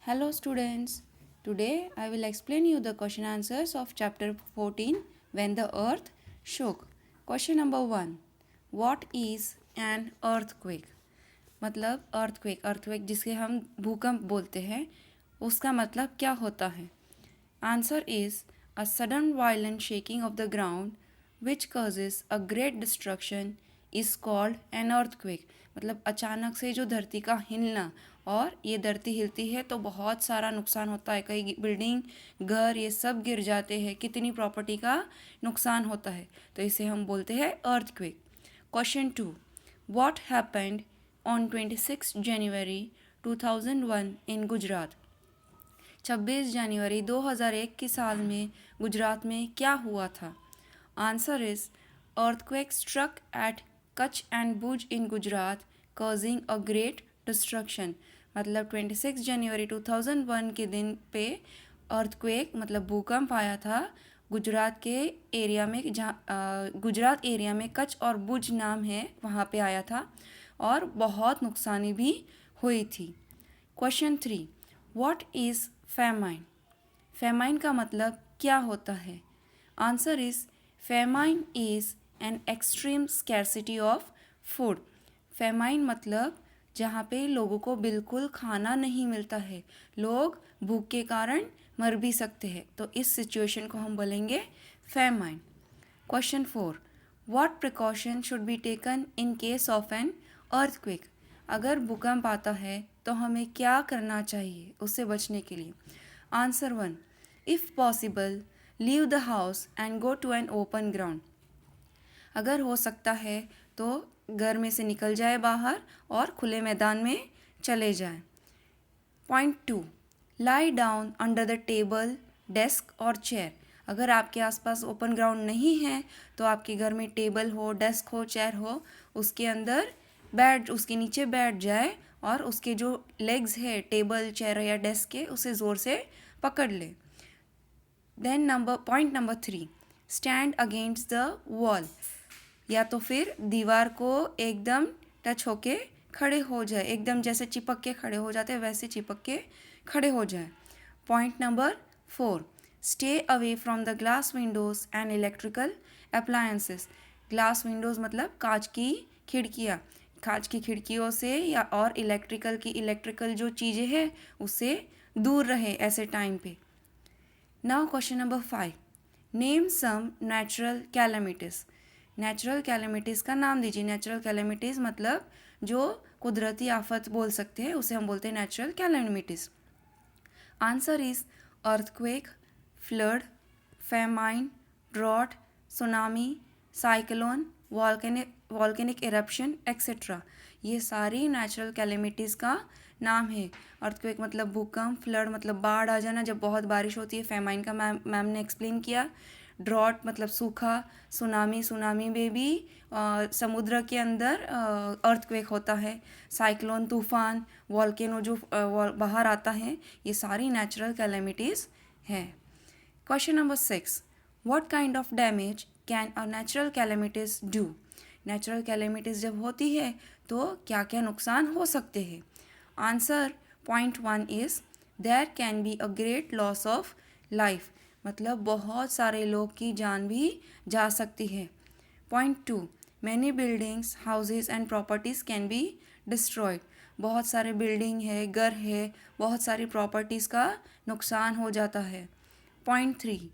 Hello students. Today I will explain you the question answers of chapter 14 When the Earth Shook. Question number 1. What is an earthquake? मतलब earthquake जिसके हम भूकंप बोलते हैं उसका मतलब क्या होता है? Answer is a sudden violent shaking of the ground which causes a great destruction is called an earthquake. मतलब अचानक से जो धरती का हिलना, और ये धरती हिलती है तो बहुत सारा नुकसान होता है, कई बिल्डिंग घर ये सब गिर जाते हैं, कितनी प्रॉपर्टी का नुकसान होता है, तो इसे हम बोलते हैं earthquake. Question 2. What happened on 26 January 2001 in Gujarat? 26 जनवरी 2001 की साल में गुजरात में क्या हुआ था? Answer is earthquake struck at Kutch and Bhuj in Gujarat causing a great destruction. मतलब 26 जनवरी 2001 के दिन पे earthquake मतलब भूकंप आया था गुजरात के एरिया में, जहाँ गुजरात एरिया में कच्छ और भुज नाम है वहाँ पे आया था और बहुत नुकसानी भी हुई थी. Question 3. What is famine? Famine का मतलब क्या होता है? Answer is famine is an extreme scarcity of food. Famine मतलब जहाँ पे लोगों को बिल्कुल खाना नहीं मिलता है, लोग भूख के कारण मर भी सकते हैं, तो इस सिचुएशन को हम बोलेंगे famine. Question 4. What precaution should be taken in case of an earthquake? अगर भूकंप आता है तो हमें क्या करना चाहिए उससे बचने के लिए? Answer 1. If possible leave the house and go to an open ground. अगर हो सकता है तो घर में से निकल जाए बाहर और खुले मैदान में चले जाएं. Point 2. Lie down under the table, desk और चेयर. अगर आपके आसपास ओपन ग्राउंड नहीं है तो आपके घर में टेबल हो, डेस्क हो, चेयर हो, उसके अंदर उसके नीचे बैठ जाए और उसके जो लेग्स है टेबल, चेयर या डेस्क के, उसे ज़ोर से पकड़ ले. Then point number 3. Stand against the wall. या तो फिर दीवार को एकदम टच होके खड़े हो जाए, एकदम जैसे चिपक के खड़े हो जाते हैं वैसे चिपक के खड़े हो जाए. Point number 4. Stay away from the glass Windows and electrical appliances. Glass Windows मतलब कांच की खिड़कियाँ, कांच की खिड़कियों से या और इलेक्ट्रिकल जो चीज़ें हैं उससे दूर रहे ऐसे टाइम पे. Now question number 5. Name some natural calamities. Natural calamities का नाम दीजिए. नेचुरल कैलेमिटीज़ मतलब जो कुदरती आफत बोल सकते हैं उसे हम बोलते हैं natural calamities. Answer is earthquake, flood, famine, drought, tsunami, cyclone, volcanic eruption etcetera. ये सारी नेचुरल कैलेमिटीज़ का नाम है. अर्थक्वेक मतलब भूकंप, फ्लड मतलब बाढ़ आ जाना जब बहुत बारिश होती है, फेमाइन का मैम ने एक्सप्लेन किया, ड्रॉट मतलब सूखा, सुनामी में भी समुद्र के अंदर अर्थक्वेक होता है, साइक्लोन तूफान, वॉल्केनो जो बाहर आता है, ये सारी नेचुरल कैलेमिटीज़ हैं. Question number 6. What kind of damage can a natural calamities do? Natural calamities जब होती है तो क्या क्या नुकसान हो सकते हैं? Answer point 1 is there can be a great loss of life. मतलब बहुत सारे लोग की जान भी जा सकती है. Point 2. Many buildings, houses and properties can be destroyed. बहुत सारे बिल्डिंग है, घर है, बहुत सारी प्रॉपर्टीज़ का नुकसान हो जाता है. Point 3.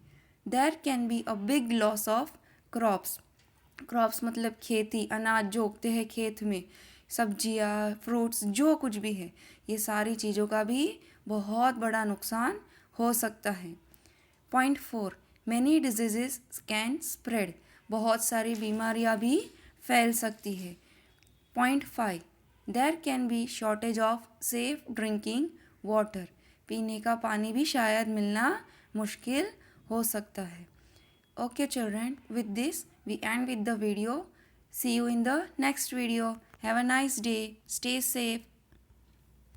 There can be a big loss of crops. Crops मतलब खेती, अनाज जो उगते हैं खेत में, सब्जियाँ, फ्रूट्स, जो कुछ भी है, ये सारी चीज़ों का भी बहुत बड़ा नुकसान हो सकता है. Point 4. Many diseases can spread. बहुत सारी बीमारियाँ भी फैल सकती है. Point 5. There can be shortage of safe drinking water. पीने का पानी भी शायद मिलना मुश्किल हो सकता है. Okay children, with this we end with the video. See you in the next video. Have a nice day. Stay safe.